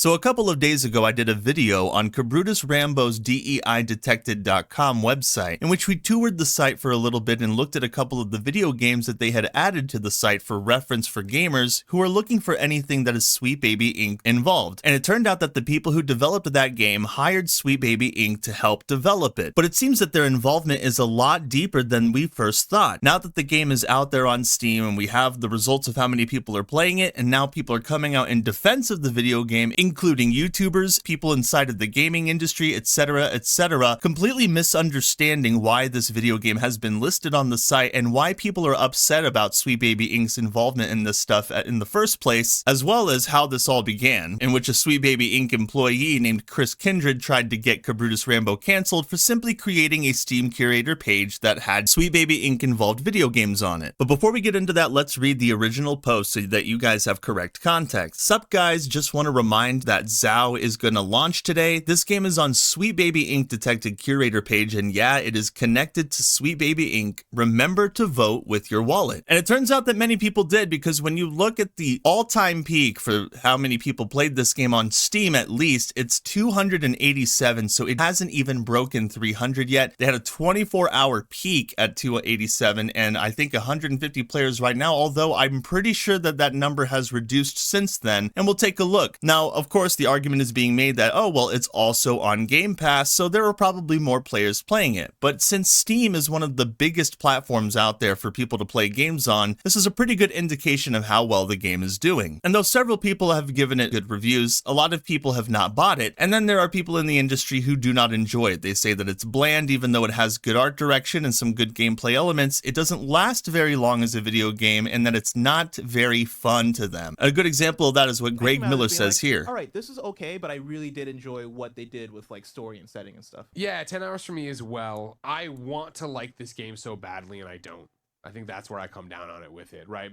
So a couple of days ago, I did a video on Cabrutus Rambo's DEIdetected.com website, in which we toured the site for a little bit and looked at a couple of the video games that they had added to the site for reference for gamers who are looking for anything that is Sweet Baby Inc. involved. And it turned out that the people who developed that game hired Sweet Baby Inc. to help develop it. But it seems that their involvement is a lot deeper than we first thought. Now that the game is out there on Steam and we have the results of how many people are playing it, and now people are coming out in defense of the video game, including YouTubers, people inside of the gaming industry, etc., completely misunderstanding why this video game has been listed on the site and why people are upset about Sweet Baby Inc.'s involvement in this stuff in the first place, as well as how this all began, in which a Sweet Baby Inc. employee named Chris Kindred tried to get Cabrutus Rambo canceled for simply creating a Steam curator page that had Sweet Baby Inc. involved video games on it. But before we get into that, let's read the original post so that you guys have correct context. Sup guys, just want to remind that Zhao is going to launch today. This game is on Sweet Baby Inc. Detected Curator page, and yeah, it is connected to Sweet Baby Inc. Remember to vote with your wallet. And it turns out that many people did, because when you look at the all-time peak for how many people played this game on Steam, at least, it's 287, so it hasn't even broken 300 yet. They had a 24-hour peak at 287, and I think 150 players right now, although I'm pretty sure that that number has reduced since then, and we'll take a look. Now, of course, the argument is being made that, oh, well, it's also on Game Pass, so there are probably more players playing it. But since Steam is one of the biggest platforms out there for people to play games on, this is a pretty good indication of how well the game is doing. And though several people have given it good reviews, a lot of people have not bought it, and then there are people in the industry who do not enjoy it. They say that it's bland, even though it has good art direction and some good gameplay elements, it doesn't last very long as a video game, and that it's not very fun to them. A good example of that is what Greg Miller says here. All right, this is okay, but I really did enjoy what they did with like story and setting and stuff. Yeah, 10 hours for me as well. I want to like this game so badly, and I don't. I think that's where I come down on it with it, right?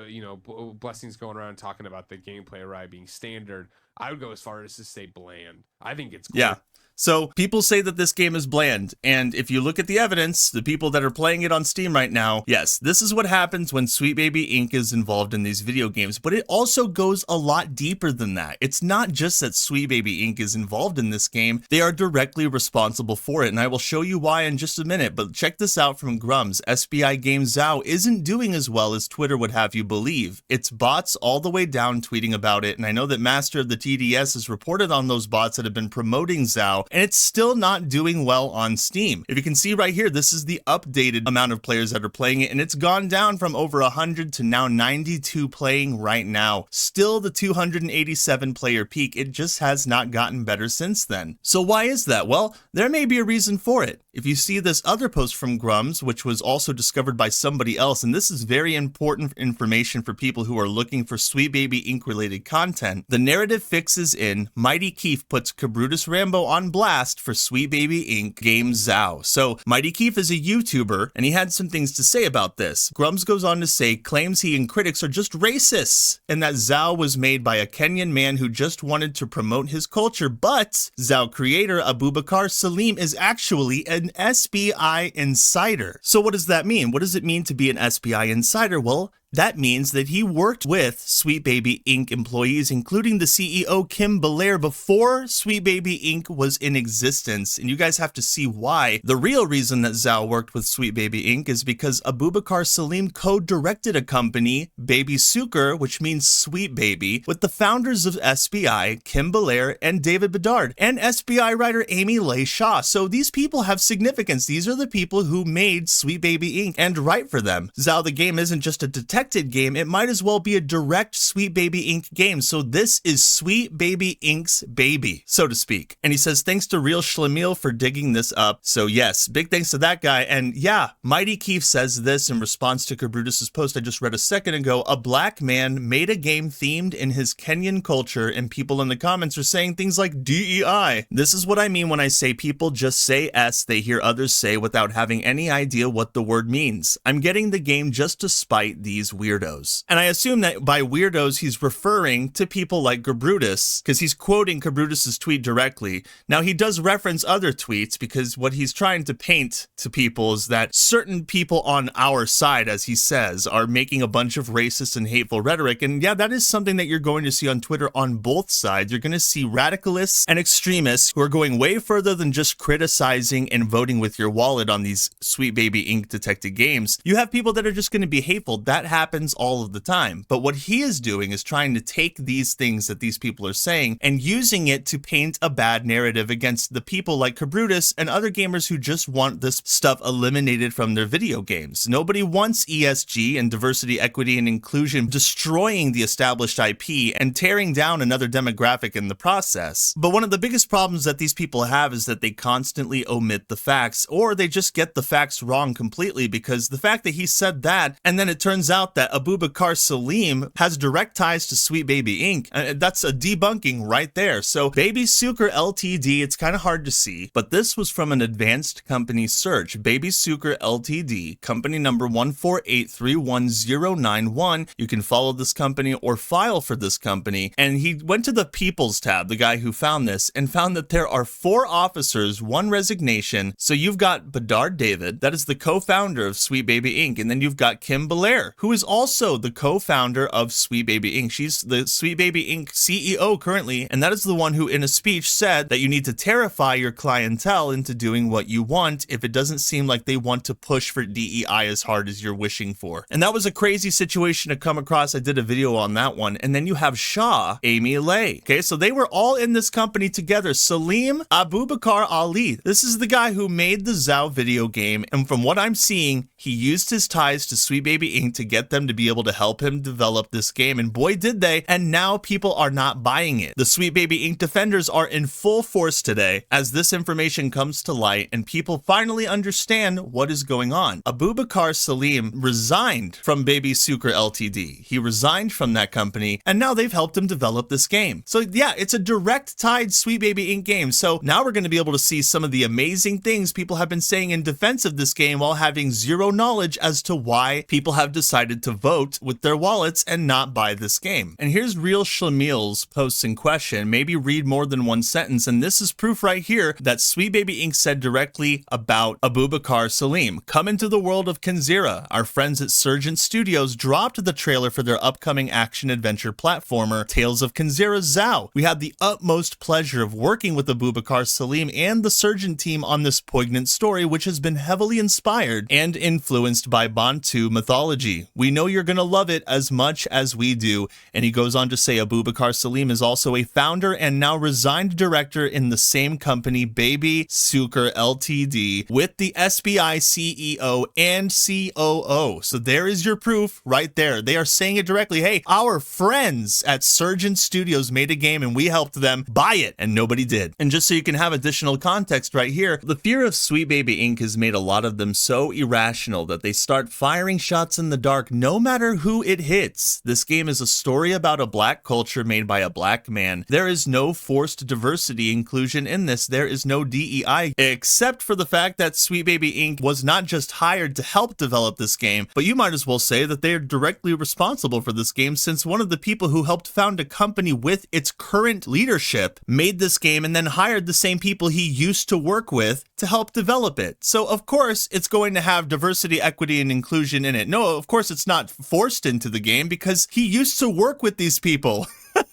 You know, Blessings going around talking about the gameplay, right, being standard. I would go as far as to say bland. I think it's cool. Yeah. So people say that this game is bland, and if you look at the evidence, the people that are playing it on Steam right now, yes, this is what happens when Sweet Baby Inc. is involved in these video games, but it also goes a lot deeper than that. It's not just that Sweet Baby Inc. is involved in this game, they are directly responsible for it, and I will show you why in just a minute, but check this out from Grums. SBI Game Zhao isn't doing as well as Twitter would have you believe. It's bots all the way down tweeting about it, and I know that Master of the TDS has reported on those bots that have been promoting Zhao, and it's still not doing well on Steam. If you can see right here, this is the updated amount of players that are playing it, and it's gone down from over 100 to now 92 playing right now. Still the 287 player peak. It just has not gotten better since then. So why is that? Well, there may be a reason for it. If you see this other post from Grums, which was also discovered by somebody else, and this is very important information for people who are looking for Sweet Baby Inc. related content, the narrative fixes in Mighty Keef puts Cabrutus Rambo on blast for Sweet Baby Inc. game Zhao. So Mighty Keef is a YouTuber, and he had some things to say about this. Grums goes on to say, claims he and critics are just racists, and that Zhao was made by a Kenyan man who just wanted to promote his culture, but Zhao creator Abubakar Salim is actually an SBI insider. So what does that mean? What does it mean to be an SBI insider? Well, that means that he worked with Sweet Baby Inc. employees, including the CEO Kim Belair, before Sweet Baby Inc. was in existence. And you guys have to see why. The real reason that Zhao worked with Sweet Baby Inc. is because Abubakar Salim co-directed a company, Baby Sucre, which means Sweet Baby, with the founders of SBI, Kim Belair and David Bedard, and SBI writer Amy Leigh Shaw. So these people have significance. These are the people who made Sweet Baby Inc. and write for them. Zhao the game isn't just a detective game, it might as well be a direct Sweet Baby Inc. game. So this is Sweet Baby Inc.'s baby, so to speak. And he says, thanks to Real Schlemiel for digging this up. So yes, big thanks to that guy. And yeah, Mighty Keef says this in response to Cabrutus's post I just read a second ago. A black man made a game themed in his Kenyan culture, and people in the comments are saying things like DEI. This is what I mean when I say people just say S they hear others say without having any idea what the word means. I'm getting the game just to spite these weirdos. And I assume that by weirdos, he's referring to people like Gabrutus, because he's quoting Gabrutus's tweet directly. Now, he does reference other tweets because what he's trying to paint to people is that certain people on our side, as he says, are making a bunch of racist and hateful rhetoric. And yeah, that is something that you're going to see on Twitter on both sides. You're going to see radicalists and extremists who are going way further than just criticizing and voting with your wallet on these Sweet Baby Inc. detected games. You have people that are just going to be hateful. That happens all of the time. But what he is doing is trying to take these things that these people are saying and using it to paint a bad narrative against the people like Gabrutus and other gamers who just want this stuff eliminated from their video games. Nobody wants ESG and diversity, equity, and inclusion destroying the established IP and tearing down another demographic in the process. But one of the biggest problems that these people have is that they constantly omit the facts, or they just get the facts wrong completely, because the fact that he said that, and then it turns out that Abubakar Salim has direct ties to Sweet Baby Inc. That's a debunking right there. So Baby Sucre Ltd, it's kind of hard to see, but this was from an advanced company search. Baby Sucre Ltd, company number 148311091. You can follow this company or file for this company. And he went to the People's tab, the guy who found this, and found that there are 4 officers, 1 resignation. So you've got Bedard David, that is the co-founder of Sweet Baby Inc. And then you've got Kim Belair, who is also the co-founder of Sweet Baby Inc. She's the Sweet Baby Inc. CEO currently, and that is the one who in a speech said that you need to terrify your clientele into doing what you want if it doesn't seem like they want to push for DEI as hard as you're wishing for. And that was a crazy situation to come across. I did a video on that one. And then you have Shah, Amy Lay. Okay, so they were all in this company together. Salim Abubakar Ali. This is the guy who made the Zhao video game. And from what I'm seeing, he used his ties to Sweet Baby Inc. to get them to be able to help him develop this game. And boy, did they. And now people are not buying it. The Sweet Baby Inc. defenders are in full force today as this information comes to light and people finally understand what is going on. Abubakar Salim resigned from Baby Sucre Ltd. He resigned from that company, and now they've helped him develop this game. So yeah, it's a direct tied Sweet Baby Inc. game. So now we're going to be able to see some of the amazing things people have been saying in defense of this game while having zero knowledge as to why people have decided to vote with their wallets and not buy this game. And here's Real Shamil's posts in question. Maybe read more than one sentence, and this is proof right here that Sweet Baby Inc. said directly about Abubakar Salim. Come into the world of Kanzira. Our friends at Surgent Studios dropped the trailer for their upcoming action-adventure platformer, Tales of Kanzira Zhao. We had the utmost pleasure of working with Abubakar Salim and the Surgent team on this poignant story, which has been heavily inspired and influenced by Bantu mythology. We know you're going to love it as much as we do. And he goes on to say Abubakar Salim is also a founder and now resigned director in the same company, Baby Sucre Ltd, with the SBI CEO and COO. So there is your proof right there. They are saying it directly. Hey, our friends at Surgent Studios made a game and we helped them buy it, and nobody did. And just so you can have additional context right here, the fear of Sweet Baby Inc. has made a lot of them so irrational that they start firing shots in the dark no matter who it hits. This game is a story about a black culture made by a black man. There is no forced diversity inclusion in this. There is no DEI, except for the fact that Sweet Baby Inc. was not just hired to help develop this game, but you might as well say that they are directly responsible for this game, since one of the people who helped found a company with its current leadership made this game and then hired the same people he used to work with to help develop it. So of course it's going to have diversity, equity, and inclusion in it. No, of course it's not forced into the game because he used to work with these people.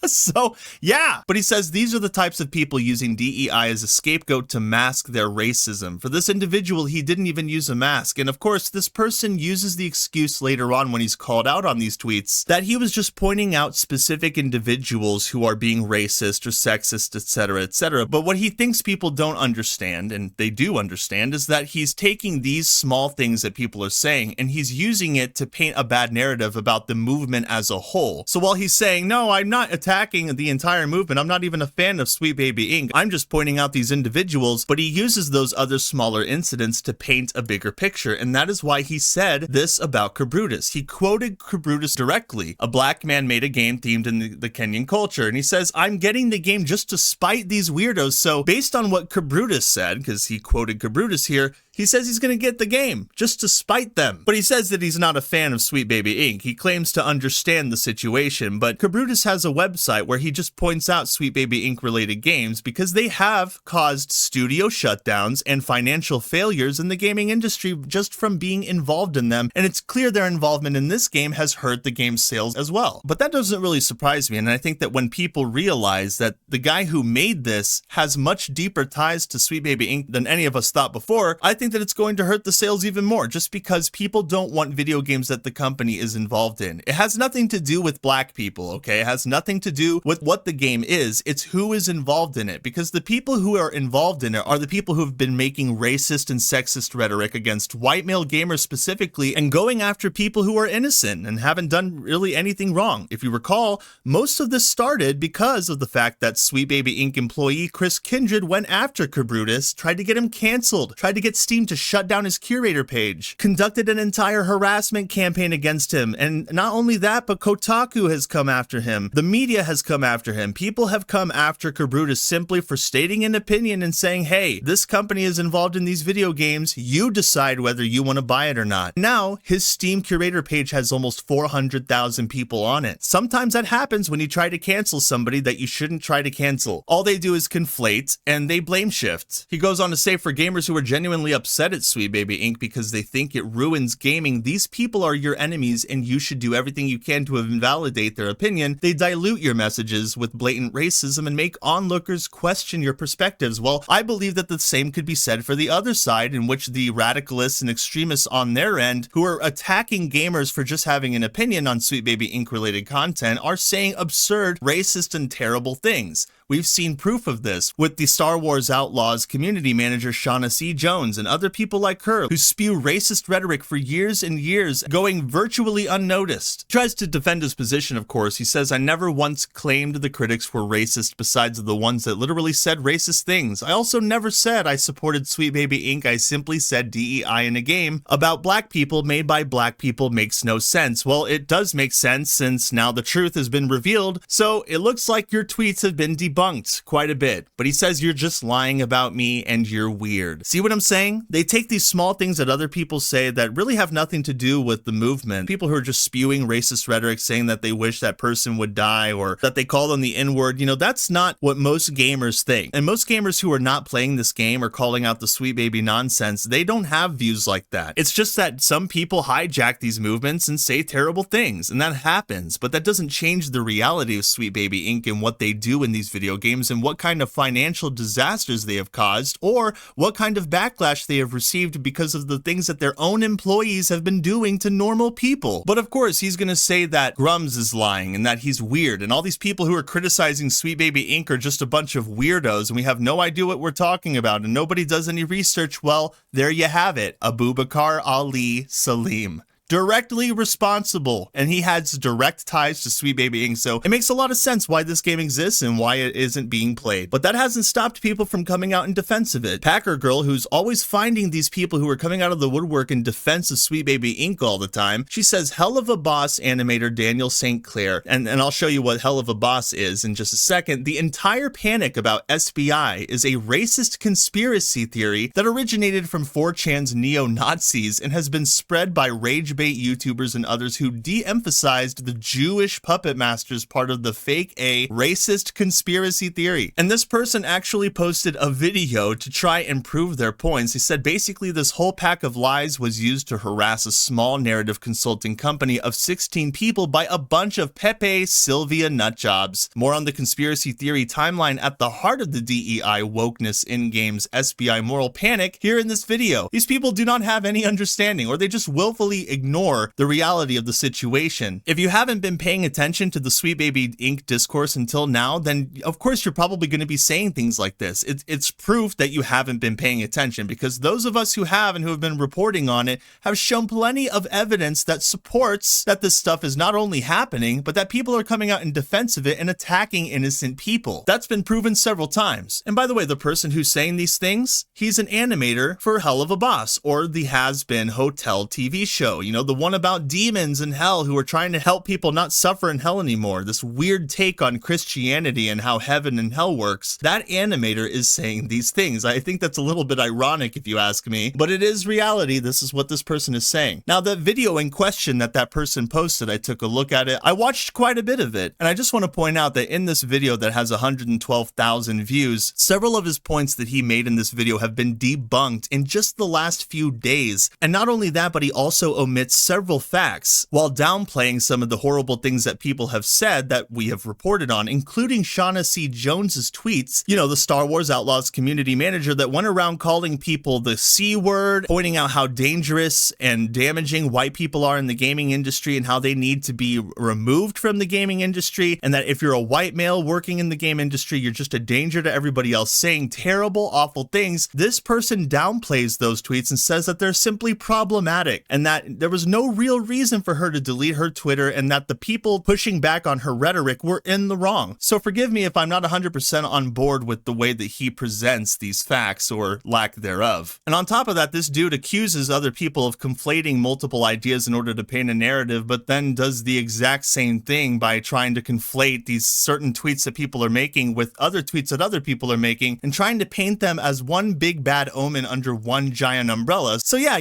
So, yeah. But he says these are the types of people using DEI as a scapegoat to mask their racism. For this individual, he didn't even use a mask. And of course, this person uses the excuse later on when he's called out on these tweets that he was just pointing out specific individuals who are being racist or sexist, etc., etc. But what he thinks people don't understand, and they do understand, is that he's taking these small things that people are saying and he's using it to paint a bad narrative about the movement as a whole. So while he's saying, no, I'm not attacking the entire movement, I'm not even a fan of Sweet Baby Inc., I'm just pointing out these individuals, but he uses those other smaller incidents to paint a bigger picture, and that is why he said this about Gabrutus. He quoted Gabrutus directly. A black man made a game themed in the Kenyan culture, and he says, I'm getting the game just to spite these weirdos. So based on what Gabrutus said, because he quoted Gabrutus here, he He says he's going to get the game just to spite them. But he says that he's not a fan of Sweet Baby Inc. He claims to understand the situation, but Kabrutus has a website where he just points out Sweet Baby Inc. related games because they have caused studio shutdowns and financial failures in the gaming industry just from being involved in them, and it's clear their involvement in this game has hurt the game's sales as well. But that doesn't really surprise me, and I think that when people realize that the guy who made this has much deeper ties to Sweet Baby Inc. than any of us thought before, I think that it's going to hurt the sales even more, just because people don't want video games that the company is involved in. It has nothing to do with black people, okay? It has nothing to do with what the game is. It's who is involved in it, because the people who are involved in it are the people who have been making racist and sexist rhetoric against white male gamers specifically, and going after people who are innocent and haven't done really anything wrong. If you recall, most of this started because of the fact that Sweet Baby Inc. employee Chris Kindred went after Kabrutus, tried to get him canceled, tried to get Steam to shut down his curator page, conducted an entire harassment campaign against him, and not only that, but Kotaku has come after him, the media has come after him, people have come after Kabrutus simply for stating an opinion and saying, hey, this company is involved in these video games, you decide whether you want to buy it or not. Now, his Steam curator page has almost 400,000 people on it. Sometimes that happens when you try to cancel somebody that you shouldn't try to cancel. All they do is conflate and they blame shift. He goes on to say, for gamers who are genuinely upset at Sweet Baby Inc. because they think it ruins gaming, these people are your enemies and you should do everything you can to invalidate their opinion. They dilute your messages with blatant racism and make onlookers question your perspectives. Well, I believe that the same could be said for the other side, in which the radicalists and extremists on their end, who are attacking gamers for just having an opinion on Sweet Baby Inc. related content, are saying absurd, racist, and terrible things. We've seen proof of this with the Star Wars Outlaws community manager Shaughnessy Jones and other people like her who spew racist rhetoric for years and years, going virtually unnoticed. He tries to defend his position, of course. He says, I never once claimed the critics were racist besides the ones that literally said racist things. I also never said I supported Sweet Baby Inc. I simply said DEI in a game about black people made by black people makes no sense. Well, it does make sense since now the truth has been revealed, so it looks like your tweets have been debunked quite a bit, but he says you're just lying about me and you're weird. See what I'm saying? They take these small things that other people say that really have nothing to do with the movement. People who are just spewing racist rhetoric saying that they wish that person would die or that they call them the N-word, you know, that's not what most gamers think. And most gamers who are not playing this game or calling out the Sweet Baby nonsense, they don't have views like that. It's just that some people hijack these movements and say terrible things, and that happens, but that doesn't change the reality of Sweet Baby Inc. and what they do in these video games and what kind of financial disasters they have caused or what kind of backlash they have received because of the things that their own employees have been doing to normal people. But of course, he's going to say that Grums is lying and that he's weird, and all these people who are criticizing Sweet Baby Inc. are just a bunch of weirdos and we have no idea what we're talking about and nobody does any research. Well, there you have it. Abubakar Ali Salim. Directly responsible, and he has direct ties to Sweet Baby Inc. So it makes a lot of sense why this game exists and why it isn't being played. But that hasn't stopped people from coming out in defense of it. Packer Girl, who's always finding these people who are coming out of the woodwork in defense of Sweet Baby Inc. all the time, she says Hell of a Boss animator Daniel St. Clair, and I'll show you what Hell of a Boss is in just a second. The entire panic about SBI is a racist conspiracy theory that originated from 4chan's neo-Nazis and has been spread by rage YouTubers and others who de-emphasized the Jewish puppet masters part of the fake A racist conspiracy theory. And this person actually posted a video to try and prove their points. He said basically this whole pack of lies was used to harass a small narrative consulting company of 16 people by a bunch of Pepe Sylvia nutjobs. More on the conspiracy theory timeline at the heart of the DEI wokeness in games SBI moral panic here in this video. These people do not have any understanding, or they just willfully ignore the reality of the situation. If you haven't been paying attention to the Sweet Baby Inc. discourse until now, then of course you're probably going to be saying things like this. It's proof that you haven't been paying attention, because those of us who have and who have been reporting on it have shown plenty of evidence that supports that this stuff is not only happening, but that people are coming out in defense of it and attacking innocent people. That's been proven several times. And by the way, the person who's saying these things, he's an animator for Hell of a Boss, or the Has Been Hotel TV show. You know, the one about demons in hell who are trying to help people not suffer in hell anymore. This weird take on Christianity and how heaven and hell works. That animator is saying these things. I think that's a little bit ironic if you ask me, but it is reality. This is what this person is saying. Now, the video in question that person posted, I took a look at it. I watched quite a bit of it, and I just want to point out that in this video that has 112,000 views, several of his points that he made in this video have been debunked in just the last few days. And not only that, but he also omits several facts while downplaying some of the horrible things that people have said that we have reported on, including Shaughnessy Jones's tweets, the Star Wars Outlaws community manager that went around calling people the C word, pointing out how dangerous and damaging white people are in the gaming industry and how they need to be removed from the gaming industry, and that if you're a white male working in the game industry, you're just a danger to everybody else, saying terrible, awful things. This person downplays those tweets and says that they're simply problematic and that there was no real reason for her to delete her Twitter and that the people pushing back on her rhetoric were in the wrong. So forgive me if I'm not 100% on board with the way that he presents these facts or lack thereof. And on top of that, this dude accuses other people of conflating multiple ideas in order to paint a narrative, but then does the exact same thing by trying to conflate these certain tweets that people are making with other tweets that other people are making and trying to paint them as one big bad omen under one giant umbrella. So yeah,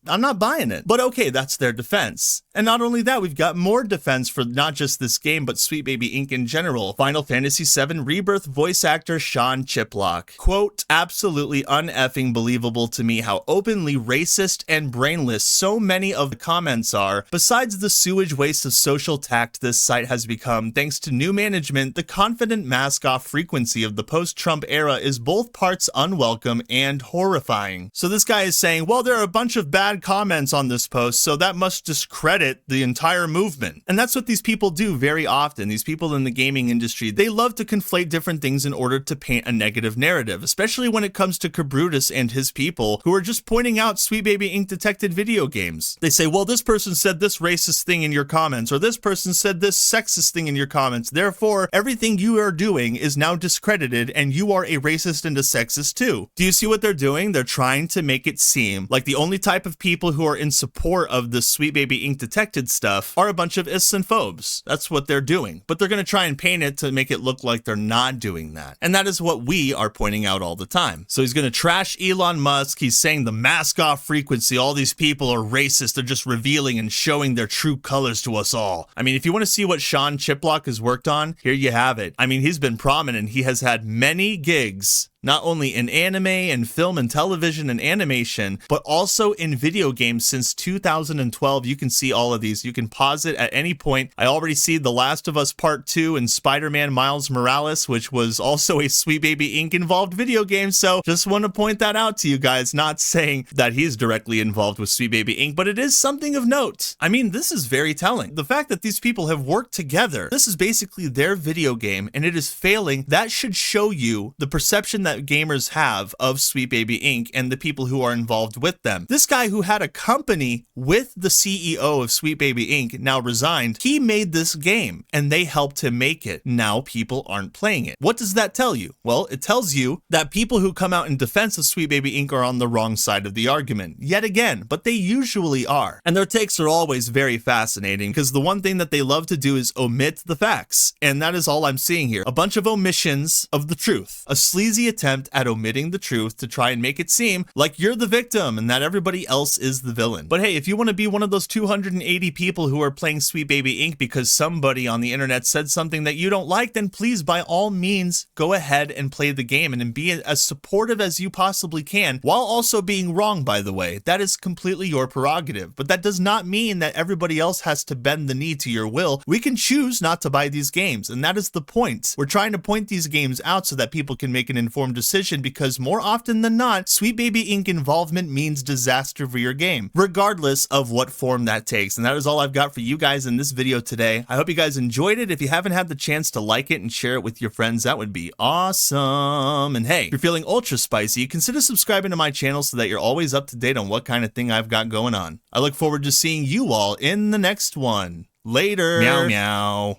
I'm not buying it. But okay, that's their defense. And not only that, we've got more defense for not just this game, but Sweet Baby Inc. in general. Final Fantasy VII Rebirth voice actor Sean Chiplock. Quote, absolutely uneffing believable to me how openly racist and brainless so many of the comments are. Besides the sewage waste of social tact this site has become, thanks to new management, the confident mask-off frequency of the post-Trump era is both parts unwelcome and horrifying. So this guy is saying, well, there are a bunch of bad comments on this post, so that must discredit the entire movement. And that's what these people do very often. These people in the gaming industry, they love to conflate different things in order to paint a negative narrative, especially when it comes to Cabrutus and his people who are just pointing out Sweet Baby Inc. detected video games. They say, well, this person said this racist thing in your comments, or this person said this sexist thing in your comments. Therefore, everything you are doing is now discredited and you are a racist and a sexist too. Do you see what they're doing? They're trying to make it seem like the only type of people who are in support of the Sweet Baby Inc. detected stuff are a bunch of ists and phobes. That's what they're doing. But they're going to try and paint it to make it look like they're not doing that. And that is what we are pointing out all the time. So he's going to trash Elon Musk. He's saying the mask off frequency, all these people are racist. They're just revealing and showing their true colors to us all. I mean, if you want to see what Sean Chiplock has worked on, here you have it. I mean, he's been prominent. He has had many gigs, not only in anime and film and television and animation, but also in video games since 2012. You can see all of these. You can pause it at any point. I already see The Last of Us Part 2 and Spider-Man Miles Morales, which was also a Sweet Baby Inc. involved video game. So just want to point that out to you guys, not saying that he's directly involved with Sweet Baby Inc., but it is something of note. I mean, this is very telling. The fact that these people have worked together, this is basically their video game and it is failing. That should show you the perception that gamers have of Sweet Baby Inc. and the people who are involved with them. This guy who had a company with the CEO of Sweet Baby Inc. now resigned. He made this game and they helped him make it. Now people aren't playing it. What does that tell you? Well, it tells you that people who come out in defense of Sweet Baby Inc. are on the wrong side of the argument. Yet again, but they usually are. And their takes are always very fascinating because the one thing that they love to do is omit the facts. And that is all I'm seeing here. A bunch of omissions of the truth. A sleazy attempt at omitting the truth to try and make it seem like you're the victim and that everybody else is the villain. But hey, if you want to be one of those 280 people who are playing Sweet Baby Inc. because somebody on the internet said something that you don't like, then please, by all means, go ahead and play the game and be as supportive as you possibly can, while also being wrong, by the way. That is completely your prerogative. But that does not mean that everybody else has to bend the knee to your will. We can choose not to buy these games, and that is the point. We're trying to point these games out so that people can make an informed decision, because more often than not, Sweet Baby Inc. involvement means disaster for your game, regardless of what form that takes. And that is all I've got for you guys in this video today. I hope you guys enjoyed it. If you haven't had the chance to like it and share it with your friends, that would be awesome. And hey, if you're feeling ultra spicy, consider subscribing to my channel so that you're always up to date on what kind of thing I've got going on. I look forward to seeing you all in the next one. Later. Meow meow.